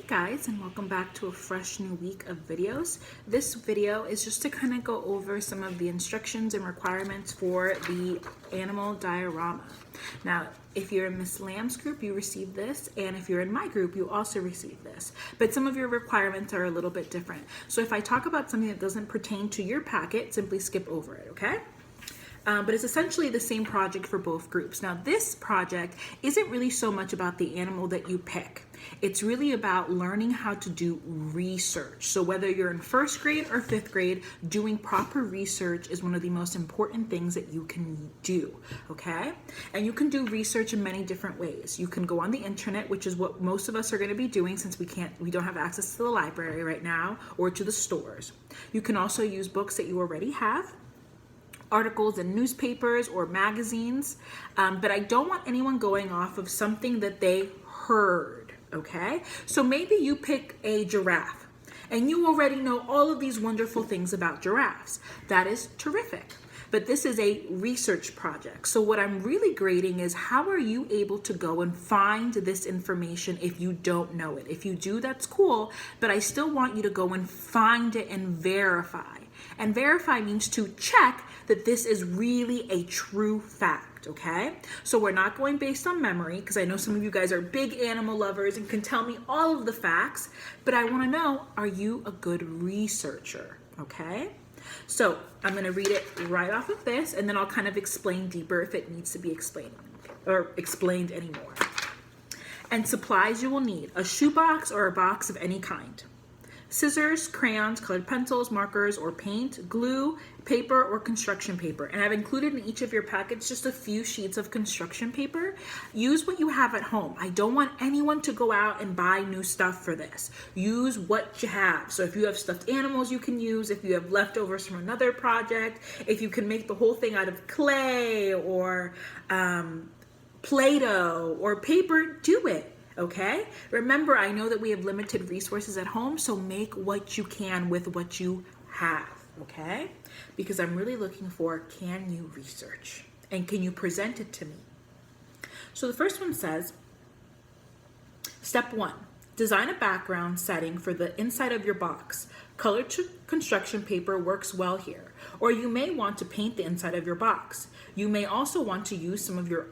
Guys, and welcome back to a fresh new week of videos. This video is just to kind of go over some of the instructions and requirements for the animal diorama. Now, if you're in Miss Lamb's group, you receive this, and if you're in my group, you also receive this. But some of your requirements are a little bit different. So if I talk about something that doesn't pertain to your packet, simply skip over it, okay? But it's essentially the same project for both groups. Now, this project isn't really so much about the animal that you pick. It's really about learning how to do research. So whether you're in first grade or fifth grade, doing proper research is one of the most important things that you can do, okay? And you can do research in many different ways. You can go on the internet, which is what most of us are going to be doing since we don't have access to the library right now or to the stores. You can also use books that you already have, articles in newspapers or magazines, but I don't want anyone going off of something that they heard, okay? So maybe you pick a giraffe and you already know all of these wonderful things about giraffes. That is terrific. But this is a research project. So what I'm really grading is how are you able to go and find this information if you don't know it? If you do, that's cool, but I still want you to go and find it and verify. And verify means to check that this is really a true fact, okay? So we're not going based on memory, because I know some of you guys are big animal lovers and can tell me all of the facts, but I want to know, are you a good researcher, okay? So I'm going to read it right off of this, and then I'll kind of explain deeper if it needs to be explained or explained anymore. And supplies you will need: a shoebox or a box of any kind, scissors, crayons, colored pencils, markers or paint, glue, paper or construction paper. And I've included in each of your packets just a few sheets of construction paper. Use what you have at home. I don't want anyone to go out and buy new stuff for this. Use what you have. So if you have stuffed animals you can use, if you have leftovers from another project, if you can make the whole thing out of clay or Play-Doh or paper, do it. Okay? Remember, I know that we have limited resources at home, so make what you can with what you have, okay? Because I'm really looking for, can you research? And can you present it to me? So the first one says, step 1, design a background setting for the inside of your box. Colored construction paper works well here. Or you may want to paint the inside of your box. You may also want to use some of your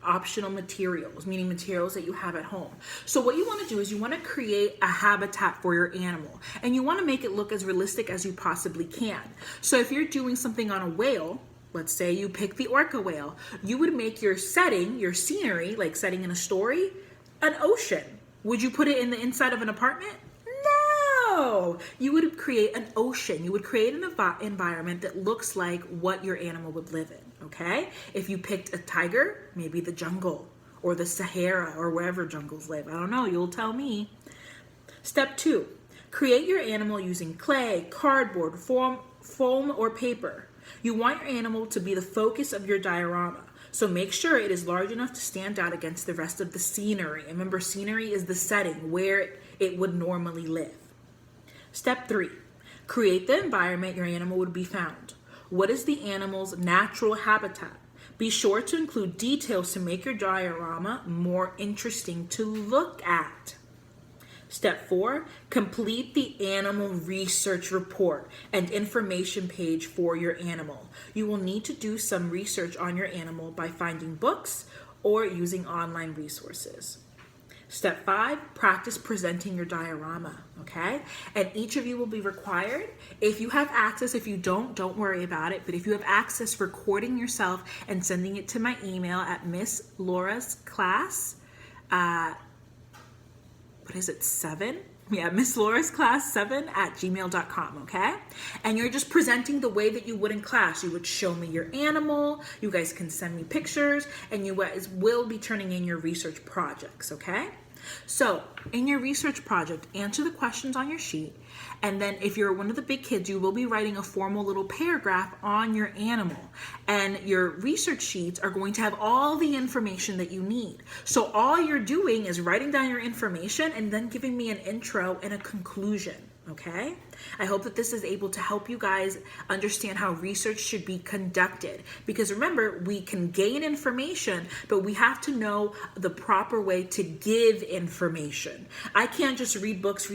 optional materials, meaning materials that you have at home. So what you want to do is you want to create a habitat for your animal, and you want to make it look as realistic as you possibly can. So if you're doing something on a whale, let's say you pick the orca whale, you would make your setting, your scenery, like setting in a story, an ocean. Would you put it in the inside of an apartment? No! You would create an ocean. You would create an environment that looks like what your animal would live in, okay? If you picked a tiger, maybe the jungle or the Sahara or wherever jungles live. I don't know, you'll tell me. Step 2, create your animal using clay, cardboard, foam, or paper. You want your animal to be the focus of your diorama. So make sure it is large enough to stand out against the rest of the scenery. Remember, scenery is the setting where it would normally live. Step 3, create the environment your animal would be found. What is the animal's natural habitat? Be sure to include details to make your diorama more interesting to look at. Step 4, complete the animal research report and information page for your animal. You will need to do some research on your animal by finding books or using online resources. Step 5, practice presenting your diorama, okay? And each of you will be required, if you have access, if you don't worry about it, but if you have access, recording yourself and sending it to my email at Miss Laura's class, Miss Laura's class 7@gmail.com, okay? And you're just presenting the way that you would in class. You would show me your animal, you guys can send me pictures, and you guys will be turning in your research projects, okay? So in your research project, answer the questions on your sheet, and then if you're one of the big kids, you will be writing a formal little paragraph on your animal, and your research sheets are going to have all the information that you need. So all you're doing is writing down your information and then giving me an intro and a conclusion. Okay? I hope that this is able to help you guys understand how research should be conducted. Because remember, we can gain information, but we have to know the proper way to give information. I can't just read books,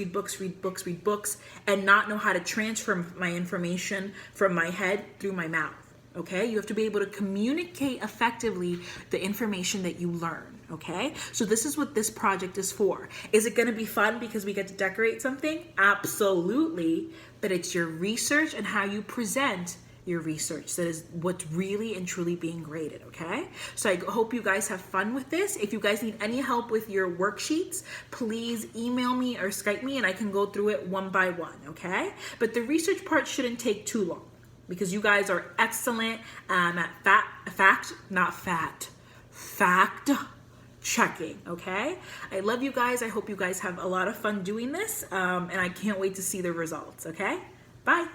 and not know how to transfer my information from my head through my mouth. Okay? You have to be able to communicate effectively the information that you learn. Okay, so this is what this project is for. Is it going to be fun because we get to decorate something? Absolutely, but it's your research and how you present your research that is what's really and truly being graded. Okay, so I hope you guys have fun with this. If you guys need any help with your worksheets, please email me or Skype me and I can go through it one by one. Okay, but the research part shouldn't take too long because you guys are excellent at fact checking. Okay, I love you guys. I hope you guys have a lot of fun doing this, and I can't wait to see the results. Okay, bye.